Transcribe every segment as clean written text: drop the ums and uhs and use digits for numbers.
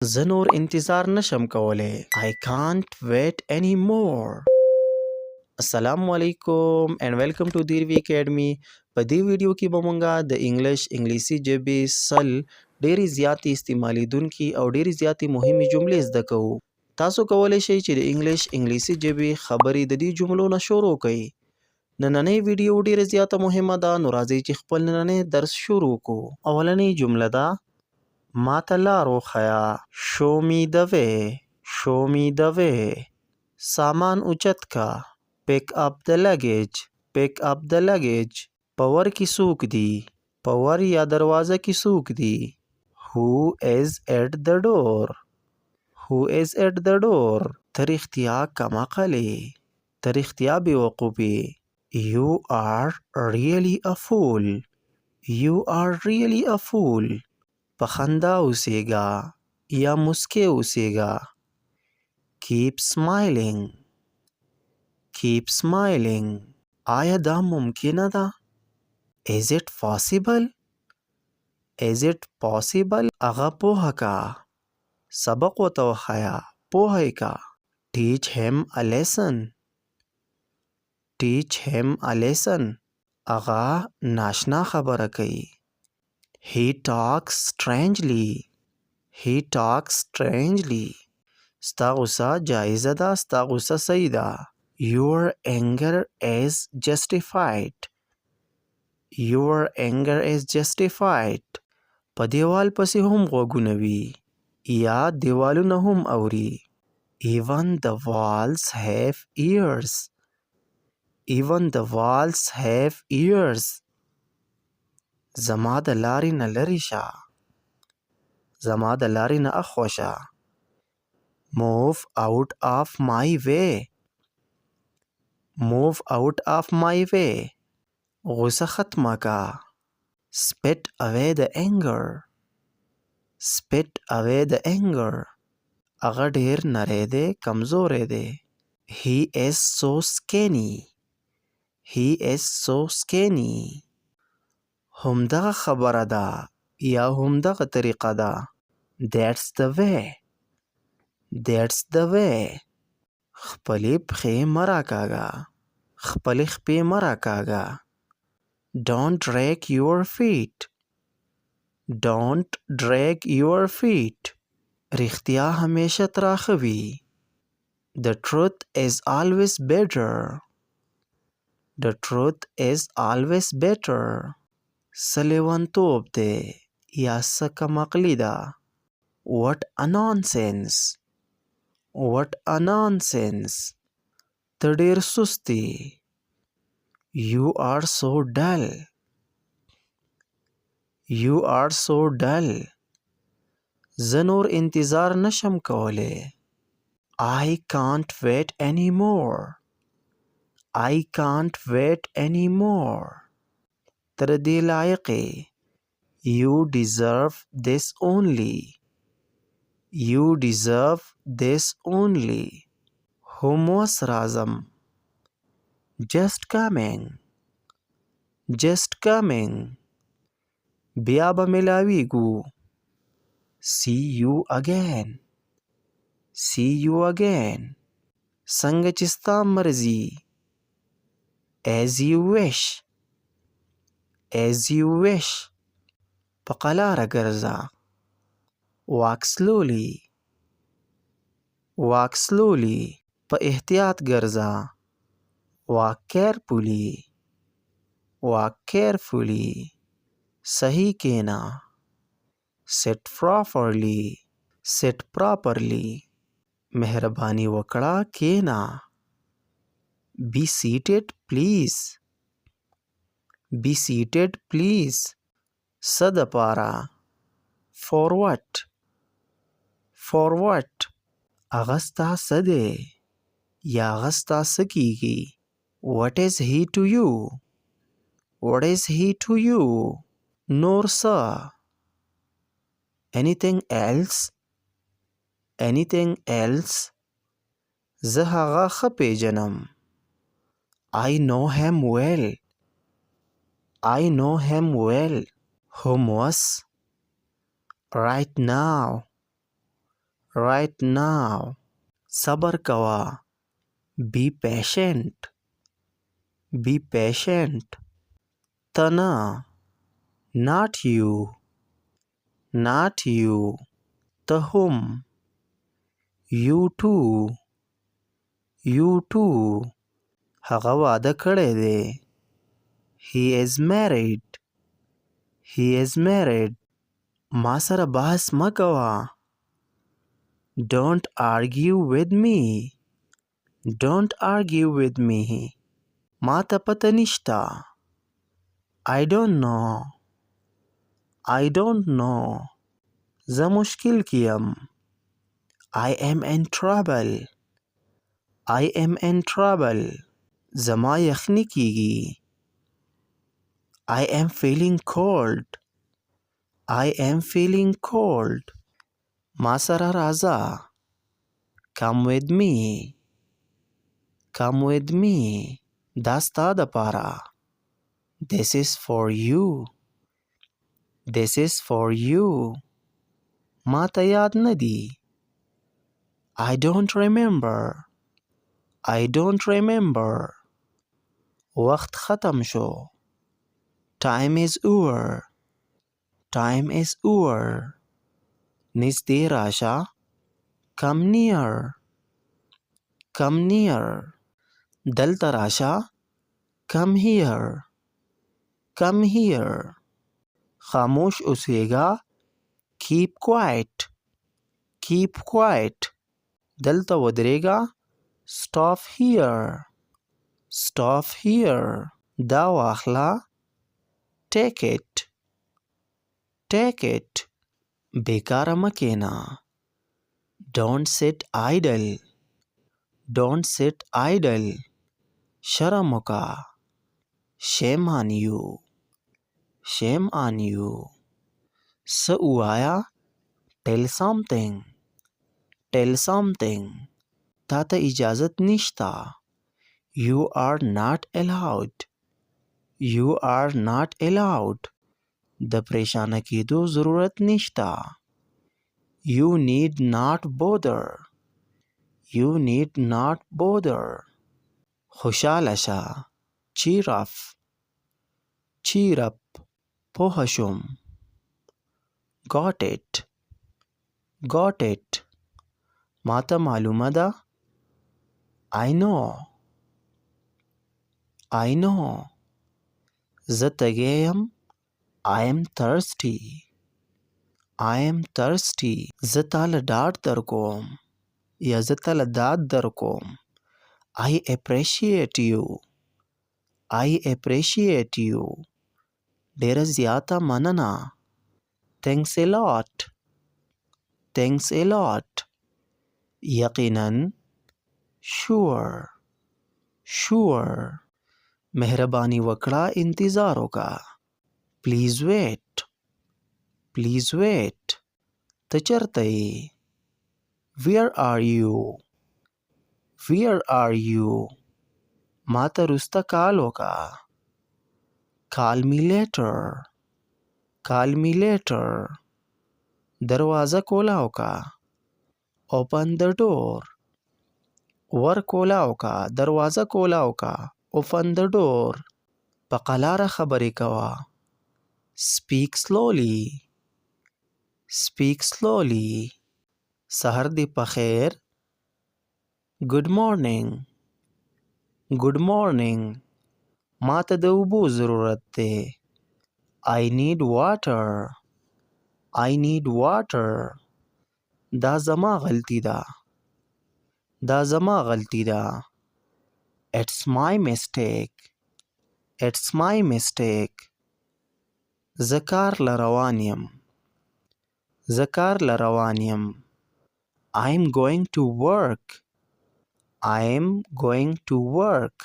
زه نور انتظار نشم کولی. I can't wait anymore. السلام علیکم and welcome to دیروی اکیډمي. په دې ویډیو کې به مونږه د انګلیسي ژبې سل ډېرې زیاتې استعمالیدونکي او ډېرې زیاتې مهمې جملې زده کوو. تاسو کولی شئ چې د انګلیسي ژبې خبرې د دې جملو نه شروع کړئ. نننۍ ویډیو ډېره زیاته مهمه ده، نو راځئ چې خپل نننۍ درس شروع کړو. اولنۍ جمله ده ماته لار وښیه. show me the way. show me the way. سامان اوچت کا. pick up the luggage. pick up the luggage. په ور کې څوک دي؟ په ور یا دروازه کې څوک دي؟ who is at the door. who is at the door. ته رښتیا کم عقل یې. ته رښتیا بېوقوف یې. you are really a fool. you are really a fool. په خندا اوسېږه یا مسکۍ اوسېږه. keep smiling. keep smiling. آیا دا ممکنه ده؟ is it possible. is it possible. هغه پوهه کا. سبق ورته وښیه. پوهه یې کا. teach him a lesson. teach him a lesson. هغه ناشنا خبره کوي. he talks strangely. he talks strangely. ستا غوسه جایزه ده. ستا غوسه صحیح ده. your anger is justified. your anger is justified. په دیوال پسې هم غوږونه وي یا دیوالونه هم اوري. even the walls have ears. even the walls have ears. زما د لارې نه لرې شه. زما د لارې نه اخوا شه. move out of my way. move out of my way. غوسه ختمه کا. spit away the anger. spit away the anger. هغه ډېر نری دی، کمزوری دی. he is so skinny. he is so skinny. همدغه خبره ده یا همدغه طریقه ده. that's the way. that's the way. خپلې پښې مه راکاږه. خپلې خپې مه راکاږه. don't drag your feet. don't drag your feet. رښتیا همیشه تراخه وي. the truth is always better. the truth is always better. څه لیونتوب دی یا څه کم عقلي ده. what a nonsense. what a nonsense. ته ډېر سست یې. you are so dull. you are so dull. زه نور انتظار نشم کولی. I can't wait anymore. I can't wait anymore. تر دې لایق یې. you deserve this only. you deserve this only. هم اوس راځم. just coming. just coming. بیا به ملاویږو. see you again. see you again. څنګه چې ستا مرضي. as you wish. as you wish. په قلاره ګرځه. walk slowly. walk slowly. په احتیاط ګرځه. walk carefully. walk carefully. صحیح کېنه. sit properly. sit properly. مهرباني وکړه کېنه. be seated please. be seated please. څه دپاره. for what. for what. هغه ستا څه دی یا هغه ستا څه کېږي. what is he to you. what is he to you. نور څه. anything else. anything else. زه هغه ښه پیژنم. I know him well. I know him well. هم اوس. right now. right now. صبر کوا. Be patient. Be patient. تنا. Not you. Not you. ته هم. You too. You too. هغه واده کړی دی. He is married. He is married. ما سره بحث مه کوه. Don't argue with me. Don't argue with me. ما ته پته نشته. I don't know. I don't know. زه مشکل کې یم. I am in trouble. I am in trouble. زما یخني کېږي. I am feeling cold. I am feeling cold. ما سره راځه. Come with me. Come with me. دا ستا دپاره. This is for you. This is for you. ما ته یاد نه دی. I don't remember. I don't remember. وخت ختم شو. Time is over. Time is over. نږدې راشه. Come near. Come near. دلته راشه. Come here. Come here. خاموش اوسېږه. Keep quiet. Keep quiet. دلته ودرېږه. Stop here. Stop here. دا واخله. Take it. Take it. بیکاره مه کښېنه. Don't sit idle. Don't sit idle. شرم وکړه. Shame on you. Shame on you. څه ووایه. Tell something. Tell something. تا ته اجازت نشته. You are not allowed. You are not allowed. د پریشانه کېدو ضرورت نشته. You need not bother. You need not bother. خوشاله شه. Cheer up. Cheer up. پوه شوم. Got it. Got it. ما ته معلومه ده. I know. I know. زه تږی یم. I am thirsty. I am thirsty. زه تاله ډاډ درکوم. یا زه تاله داد درکوم. I appreciate you. I appreciate you. ډېره زیاته مننه. Thanks a lot. Thanks a lot. یقیناً. Sure. Sure. مهرباني وکړه انتظار وکړه. Please wait. Please wait. ته چېرته یې. Where are you? Where are you? ما ته وروسته کال وکړه. Call me later. Call me later. دروازه کولا وکړه. Open the door. ور کولا وکړه. دروازه کولا وکړه. Open the door. په قلاره خبرې کوه. Speak slowly. Speak slowly. سهار دې په خیر. Good morning. Good morning. ما ته د اوبو ضرورت دی. I need water. I need water. دا زما غلطی ده. دا زما غلطی ده. It's my mistake. It's my mistake. زه کار له روان یم. زه کار له روان یم. I'm going to work. I'm going to work.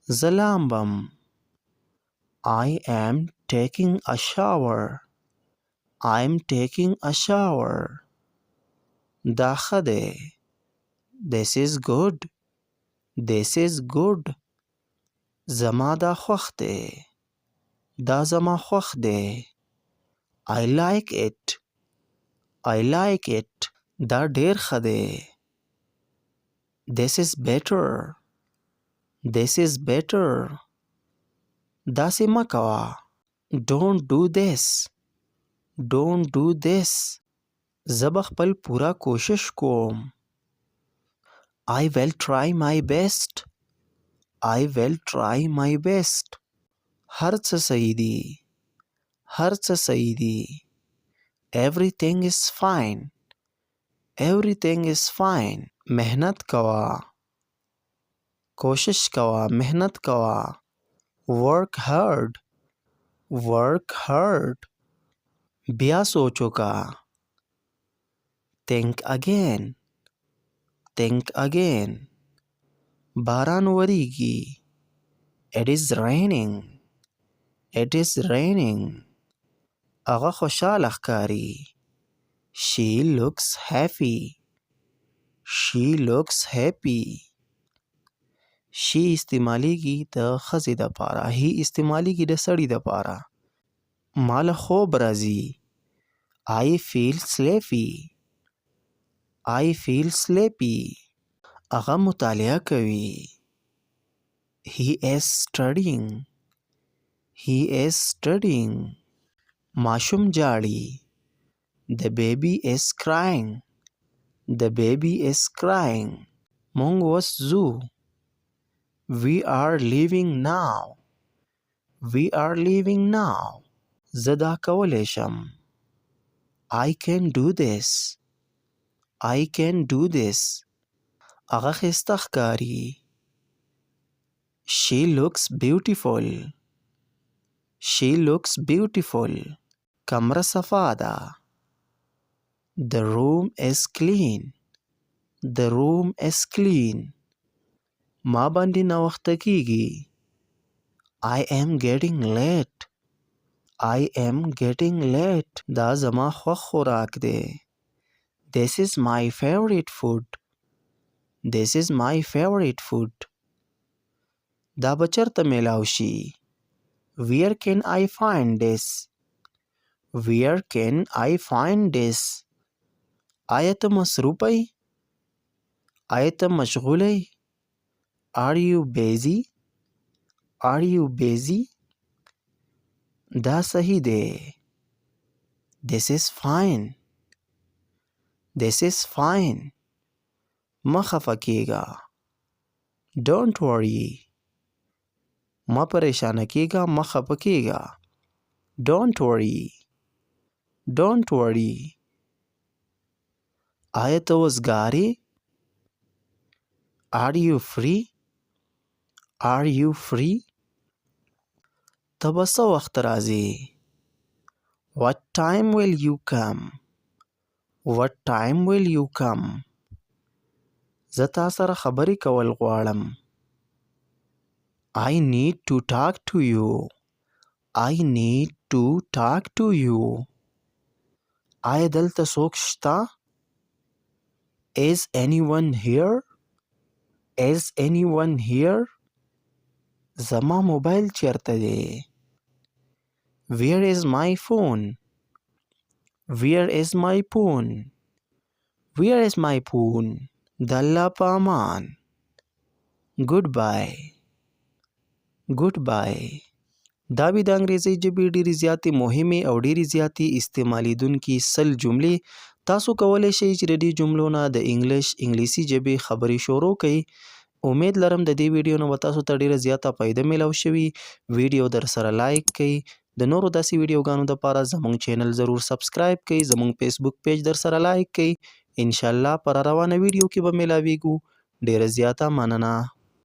زه لامبم. I am taking a shower. I'm taking a shower. دا ښه دی. This is good. This is good. زما دا خوښ دی. دا زما خوښ دی. I like it. I like it. دا ډیر ښه دی. This is better. This is better. داسې مه کوه. Don't do this. Don't do this. زه به خپل پوره کوشش کوم. I will try my best. I will try my best. هر څه صحیح دي. هر څه صحیح دي. Everything is fine. Everything is fine. محنت کوه. کوشش کوه. محنت کوه. Work hard. Work hard. بیا سوچ وکړه. Think again. Think again. باران وریږي. It is raining. It is raining. هغه خوشحاله ښکاري. She looks happy. She looks happy. She استعمالیږي د ښځې دپاره. He استعمالیږي د سړي دپاره. ما له خوب راځي. I feel sleepy. I feel sleepy. هغه مطالعه کوي. He is studying. He is studying. ماشوم جاړي. The baby is crying. The baby is crying. مونږ اوس ځو. We are leaving now. We are leaving now. زه دا کولی شم. I can do this. I can do this. هغه ښایسته ښکاري. She looks beautiful. She looks beautiful. کمره صفا ده. The room is clean. The room is clean. ما باندې ناوخته کیږي. I am getting late. I am getting late. دا زما خوښ خوراک دی. This is my favorite food. This is my favorite food. دا به چېرته میلاو شي. Where can I find this? Where can I find this? آیا ته مصروفه یې؟ آیا ته مشغوله یې؟ Are you busy? Are you busy? دا صحیح دی. This is fine. This is fine. مه خفه کېږه. Don't worry. مه پریشانه کېږه. مه خفه کېږه. Don't worry. Don't worry. آیا ته وزګارې؟ Are you free? Are you free? ته به څه وخت راځې؟ What time will you come? What time will you come? زه تا سره خبرې کول غواړم. I need to talk to you. I need to talk to you. آیا دلته څوک شته؟ Is anyone here? Is anyone here? زما موبایل چیرته دی؟ Where is my phone? Where is my phone? Where is my phone? د الله په امان. Goodbye. Goodbye. دا به د انګریزي ژبې ډېرې زیاتې مهمې او ډېرې زیاتې استعمالیدونکي 100 جملې تاسو کولی شئ چې د دې جملو نه د انګلیسي ژبې خبرې شروع کړئ. امید لرم د دې ویډیو نه به تاسو ته ډېره زیاته فایده میلاو شوي. ویډیو در سره لایک کړئ. د نورو داسې ویډیوګانو دپاره زموږ چینل ضرور سبسکرایب کړئ. زموږ فیسبوک پیج در سره لایک کړئ. انشاءالله پر روانه ویډیو کې به میلاویږو. ډېره زیاته مننه.